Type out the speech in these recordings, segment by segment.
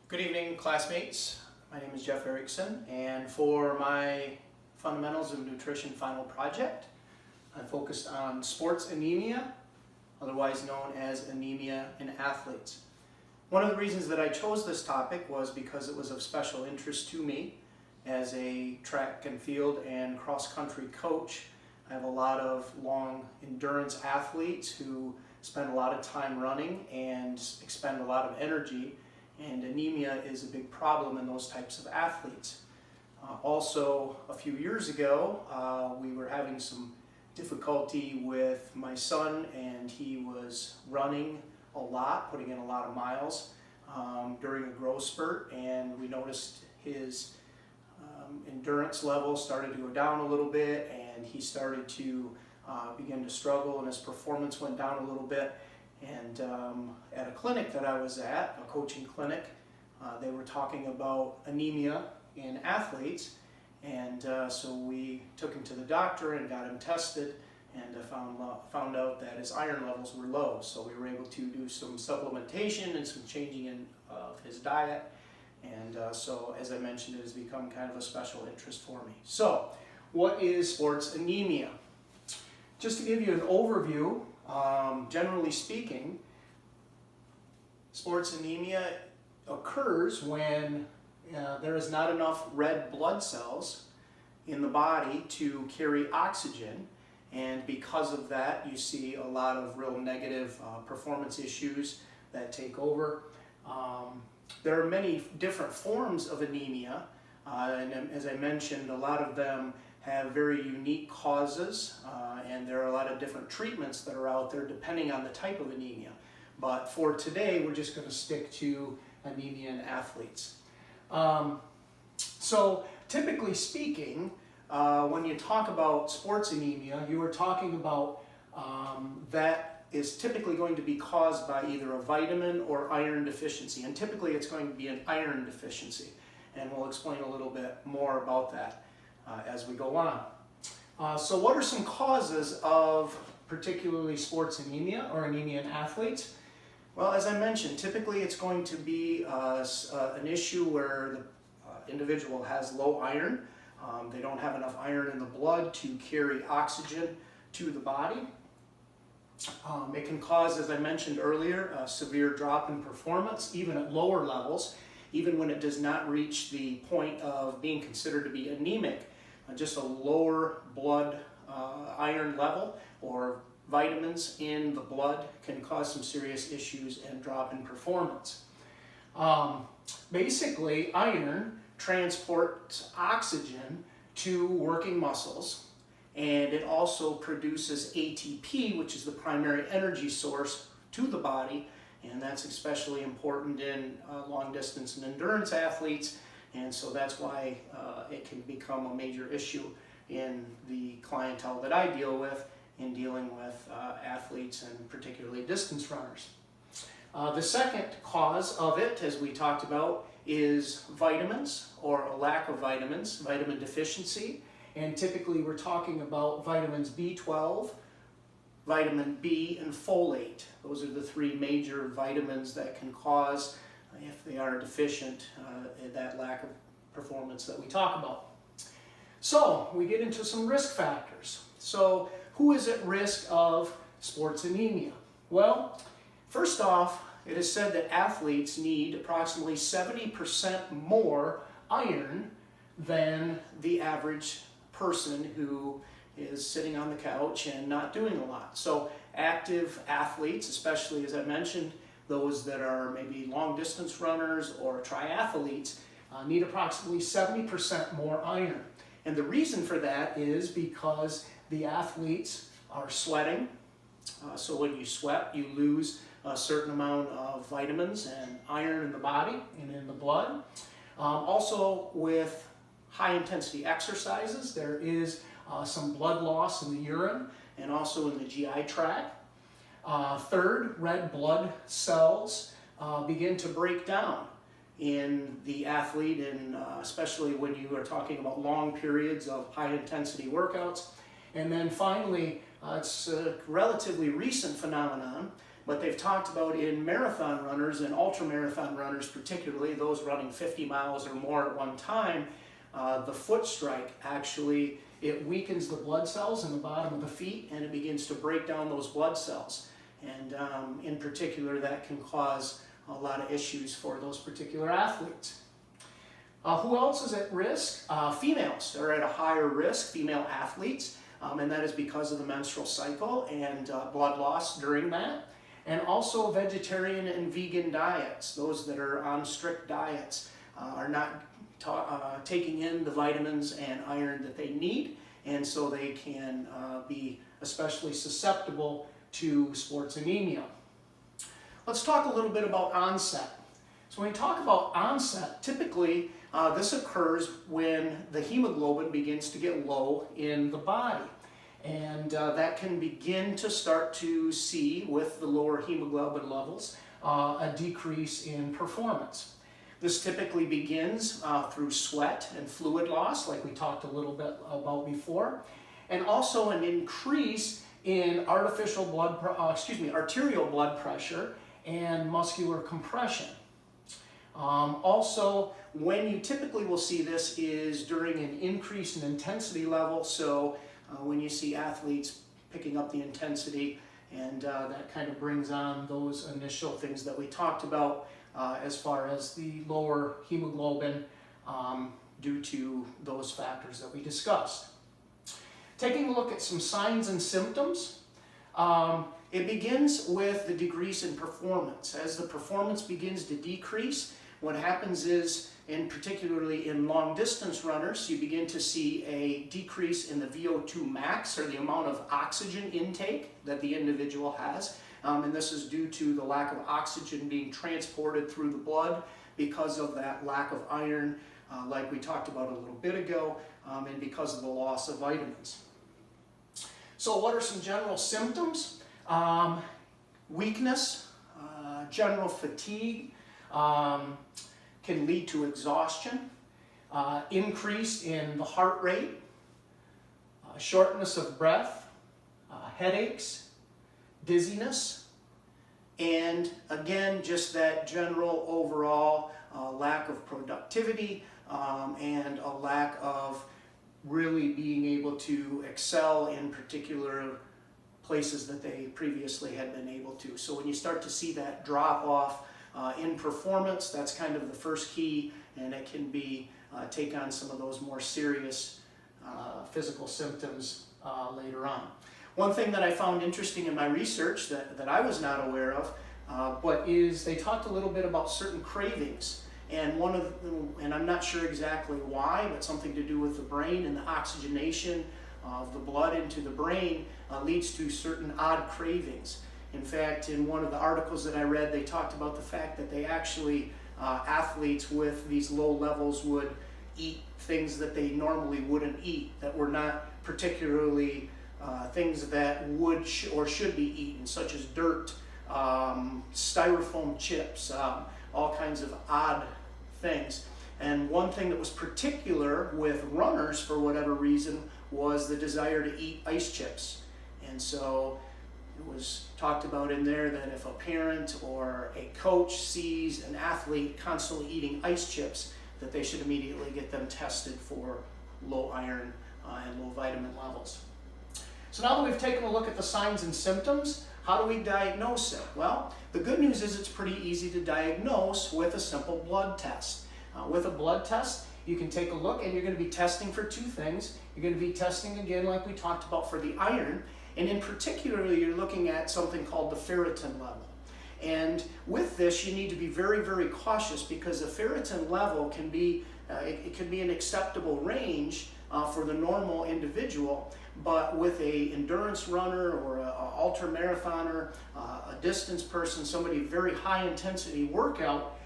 Good evening, classmates. My name is Jeff Erickson, and for my Fundamentals of Nutrition final project, I focused on sports anemia, otherwise known as anemia in athletes. One of the reasons that I chose this topic was because it was of special interest to me as a track and field and cross-country coach. I have a lot of long endurance athletes who spend a lot of time running and expend a lot of energy, and anemia is a big problem in those types of athletes. Also, a few years ago, we were having some difficulty with my son, and he was running a lot, putting in a lot of miles during a growth spurt, and we noticed his endurance level started to go down a little bit, and he started to begin to struggle, and his performance went down a little bit. And at a clinic that I was at, a coaching clinic, they were talking about anemia in athletes, and so we took him to the doctor and got him tested, and found out that his iron levels were low. So we were able to do some supplementation and some changing of his diet, and so as I mentioned, it has become kind of a special interest for me. So what is sports anemia? Just to give you an overview, generally speaking, sports anemia occurs when there is not enough red blood cells in the body to carry oxygen, and because of that you see a lot of real negative performance issues that take over. There are many different forms of anemia, and as I mentioned, a lot of them have very unique causes, and there are a lot of different treatments that are out there depending on the type of anemia. But for today, we're just going to stick to anemia in athletes. So typically speaking, when you talk about sports anemia, you are talking about that is typically going to be caused by either a vitamin or iron deficiency, and typically it's going to be an iron deficiency, and we'll explain a little bit more about that as we go on. So what are some causes of particularly sports anemia or anemia in athletes? Well, as I mentioned, typically it's going to be an issue where the individual has low iron. They don't have enough iron in the blood to carry oxygen to the body. It can cause, as I mentioned earlier, a severe drop in performance, even at lower levels, even when it does not reach the point of being considered to be anemic. Just a lower blood iron level or vitamins in the blood can cause some serious issues and drop in performance. Basically, iron transports oxygen to working muscles, and it also produces ATP, which is the primary energy source to the body, and that's especially important in long distance and endurance athletes. And so that's why it can become a major issue in the clientele that I deal with in dealing with athletes and particularly distance runners. The second cause of it, as we talked about, is vitamins or a lack of vitamins, vitamin deficiency. And typically we're talking about vitamins B12, vitamin B, and folate. Those are the three major vitamins that can cause, if they are deficient, that lack of performance that we talk about. So we get into some risk factors. So who is at risk of sports anemia? Well, first off, it is said that athletes need approximately 70% more iron than the average person who is sitting on the couch and not doing a lot. So active athletes, especially as I mentioned, those that are maybe long distance runners or triathletes, need approximately 70% more iron. And the reason for that is because the athletes are sweating. So when you sweat, you lose a certain amount of vitamins and iron in the body and in the blood. Also with high intensity exercises, there is some blood loss in the urine and also in the GI tract. Third, red blood cells begin to break down in the athlete, and especially when you are talking about long periods of high intensity workouts. And then finally, it's a relatively recent phenomenon but they've talked about in marathon runners and ultramarathon runners, particularly those running 50 miles or more at one time, the foot strike actually, it weakens the blood cells in the bottom of the feet and it begins to break down those blood cells. And in particular, that can cause a lot of issues for those particular athletes. Who else is at risk? Females are at a higher risk, female athletes, and that is because of the menstrual cycle and blood loss during that. And also vegetarian and vegan diets. Those that are on strict diets are not taking in the vitamins and iron that they need, and so they can be especially susceptible to sports anemia. Let's talk a little bit about onset. So when we talk about onset, typically this occurs when the hemoglobin begins to get low in the body. And that can begin to start to see, with the lower hemoglobin levels, a decrease in performance. This typically begins through sweat and fluid loss, like we talked a little bit about before, and also an increase in arterial blood pressure and muscular compression. Also, when you typically will see this is during an increase in intensity level, so when you see athletes picking up the intensity, and that kind of brings on those initial things that we talked about as far as the lower hemoglobin due to those factors that we discussed. Taking a look at some signs and symptoms, it begins with the decrease in performance. As the performance begins to decrease, what happens is, and particularly in long distance runners, you begin to see a decrease in the VO2 max, or the amount of oxygen intake that the individual has. And this is due to the lack of oxygen being transported through the blood because of that lack of iron, like we talked about a little bit ago, and because of the loss of vitamins. So what are some general symptoms? Weakness, general fatigue, can lead to exhaustion, increase in the heart rate, shortness of breath, headaches, dizziness, and again, just that general overall lack of productivity and a lack of really being able to excel in particular places that they previously had been able to. So when you start to see that drop off in performance, that's kind of the first key, and it can be take on some of those more serious physical symptoms later on. One thing that I found interesting in my research that I was not aware of, but is they talked a little bit about certain cravings, and and I'm not sure exactly why, but something to do with the brain and the oxygenation of the blood into the brain leads to certain odd cravings. In fact, in one of the articles that I read, they talked about the fact that they actually, athletes with these low levels would eat things that they normally wouldn't eat, that were not particularly things that would or should be eaten, such as dirt, styrofoam chips, all kinds of odd things. And one thing that was particular with runners, for whatever reason, was the desire to eat ice chips. And so it was talked about in there that if a parent or a coach sees an athlete constantly eating ice chips, that they should immediately get them tested for low iron and low vitamin levels. So now that we've taken a look at the signs and symptoms, how do we diagnose it? Well, the good news is it's pretty easy to diagnose with a simple blood test. With a blood test, you can take a look, and you're going to be testing for two things. You're going to be testing again, like we talked about, for the iron, and in particular, you're looking at something called the ferritin level. And with this, you need to be very, very cautious, because the ferritin level can be, it can be an acceptable range for the normal individual, but with a endurance runner or a ultra marathoner, a distance person, somebody very high intensity workout,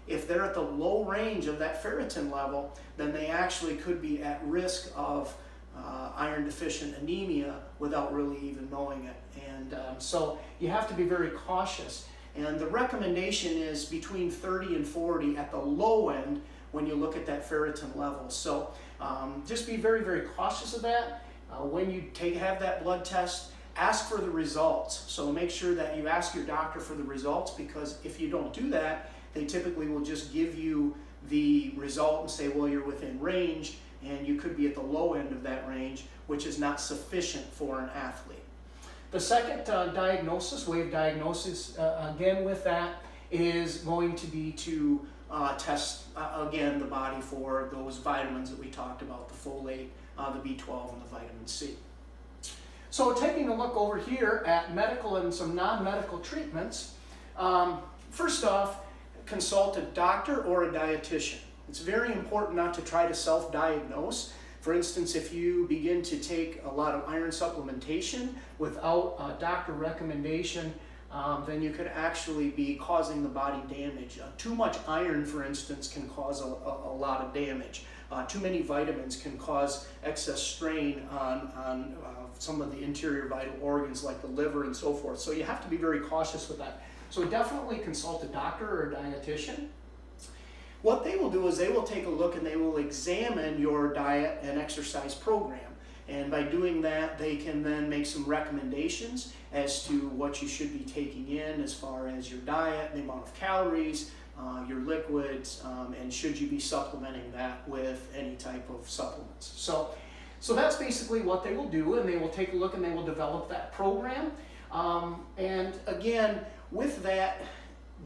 if they're at the low range of that ferritin level, then they actually could be at risk of iron deficient anemia without really even knowing it. And so you have to be very cautious. And the recommendation is between 30 and 40 at the low end when you look at that ferritin level. So just be very, very cautious of that. When you have that blood test, ask for the results. So make sure that you ask your doctor for the results, because if you don't do that, they typically will just give you the result and say, well, you're within range, and you could be at the low end of that range, which is not sufficient for an athlete. The second diagnosis, way of diagnosis, again with that, is going to be to test, again, the body for those vitamins that we talked about, the folate, the B12, and the vitamin C. So taking a look over here at medical and some non-medical treatments, first off, consult a doctor or a dietitian. It's very important not to try to self-diagnose. For instance, if you begin to take a lot of iron supplementation without a doctor recommendation, then you could actually be causing the body damage. Too much iron, for instance, can cause a lot of damage. Too many vitamins can cause excess strain on some of the interior vital organs like the liver and so forth. So you have to be very cautious with that. So definitely consult a doctor or a dietitian. What they will do is they will take a look and they will examine your diet and exercise program. And by doing that, they can then make some recommendations as to what you should be taking in as far as your diet, the amount of calories, your liquids, and should you be supplementing that with any type of supplements. So that's basically what they will do, and they will take a look and they will develop that program. And again, with that,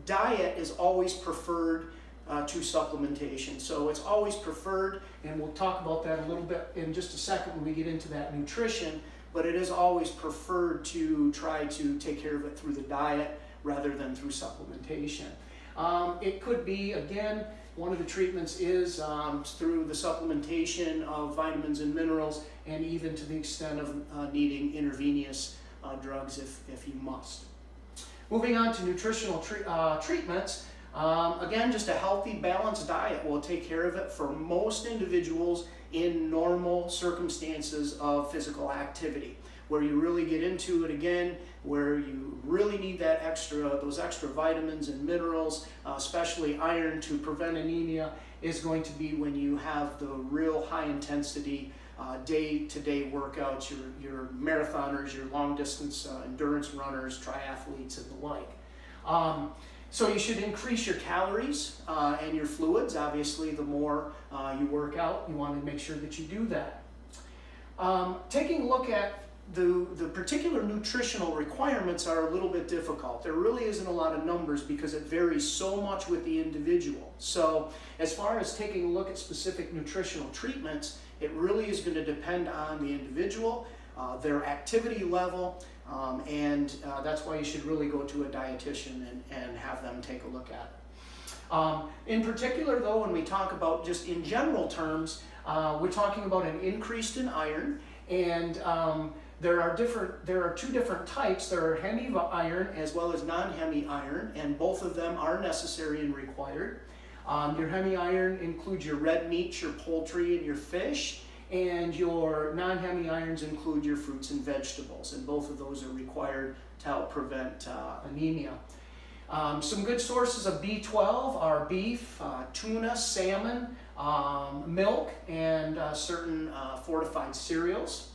diet is always preferred to supplementation. So it's always preferred, and we'll talk about that a little bit in just a second when we get into that nutrition, but it is always preferred to try to take care of it through the diet rather than through supplementation. It could be, again, one of the treatments is through the supplementation of vitamins and minerals, and even to the extent of needing intravenous drugs if you must. Moving on to nutritional treatments, again, just a healthy, balanced diet will take care of it for most individuals in normal circumstances of physical activity. Where you really get into it again, where you really need that those extra vitamins and minerals, especially iron to prevent anemia, is going to be when you have the real high intensity day-to-day workouts, your marathoners, your long distance endurance runners, triathletes, and the like. So you should increase your calories and your fluids. Obviously, the more you work out, you want to make sure that you do that. Taking a look at the particular nutritional requirements are a little bit difficult. There really isn't a lot of numbers because it varies so much with the individual. So as far as taking a look at specific nutritional treatments, it really is going to depend on the individual, their activity level, and that's why you should really go to a dietitian and have them take a look at it. In particular, though, when we talk about just in general terms, we're talking about an increase in iron, and there are two different types. There are hemi iron as well as non-hemi iron, and both of them are necessary and required. Your hemi iron includes your red meat, your poultry, and your fish, and your non-hemi irons include your fruits and vegetables, and both of those are required to help prevent anemia. Some good sources of B12 are beef, tuna, salmon, milk, and certain fortified cereals.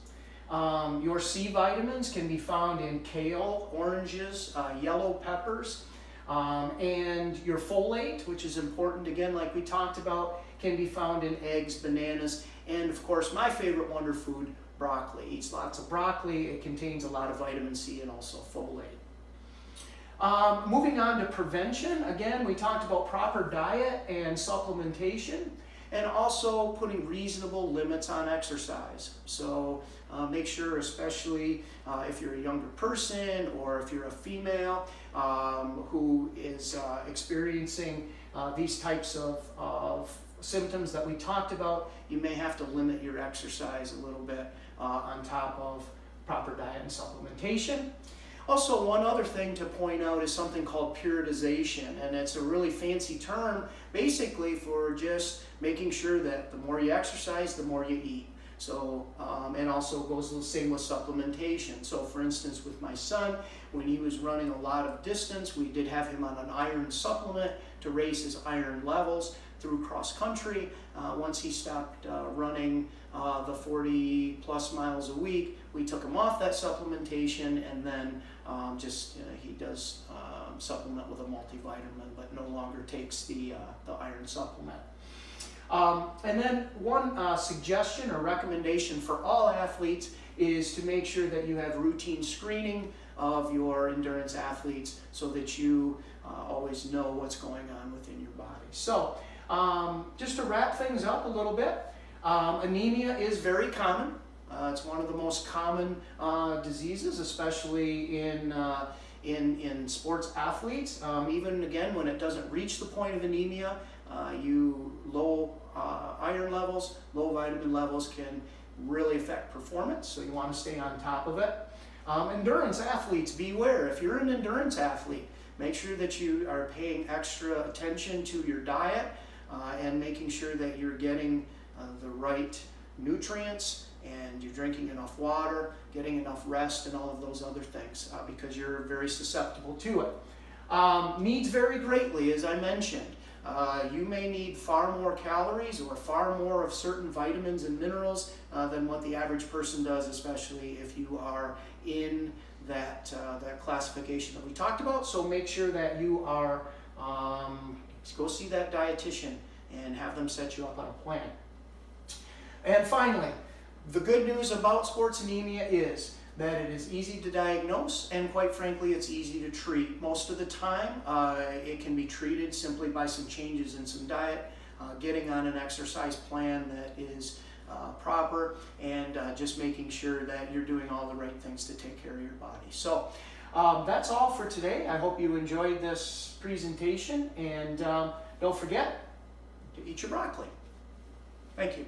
Your C vitamins can be found in kale, oranges, yellow peppers, and your folate, which is important, again, like we talked about, can be found in eggs, bananas, and of course my favorite wonder food, broccoli. Eats lots of broccoli. It contains a lot of vitamin C and also folate. Moving on to prevention, again, we talked about proper diet and supplementation, and also putting reasonable limits on exercise. So make sure, especially if you're a younger person or if you're a female who is experiencing these types of symptoms that we talked about, you may have to limit your exercise a little bit on top of proper diet and supplementation. Also, one other thing to point out is something called periodization, and it's a really fancy term basically for just making sure that the more you exercise, the more you eat. So, and also goes the same with supplementation. So for instance, with my son, when he was running a lot of distance, we did have him on an iron supplement to raise his iron levels through cross country. Once he stopped running the 40 plus miles a week, we took him off that supplementation, and then he does supplement with a multivitamin, but no longer takes the iron supplement. And then one suggestion or recommendation for all athletes is to make sure that you have routine screening of your endurance athletes so that you always know what's going on within your body. So just to wrap things up a little bit, anemia is very common. It's one of the most common diseases, especially in sports athletes. Even again, when it doesn't reach the point of anemia, low iron levels, low vitamin levels can really affect performance, so you want to stay on top of it. Endurance athletes, beware. If you're an endurance athlete, make sure that you are paying extra attention to your diet and making sure that you're getting the right nutrients and you're drinking enough water, getting enough rest, and all of those other things because you're very susceptible to it. Needs vary greatly, as I mentioned. You may need far more calories or far more of certain vitamins and minerals than what the average person does, especially if you are in that classification that we talked about. So make sure that you are, go see that dietitian and have them set you up on a plan. And finally, the good news about sports anemia is that it is easy to diagnose, and quite frankly, it's easy to treat. Most of the time, it can be treated simply by some changes in some diet, getting on an exercise plan that is proper, and just making sure that you're doing all the right things to take care of your body. So that's all for today. I hope you enjoyed this presentation, and don't forget to eat your broccoli. Thank you.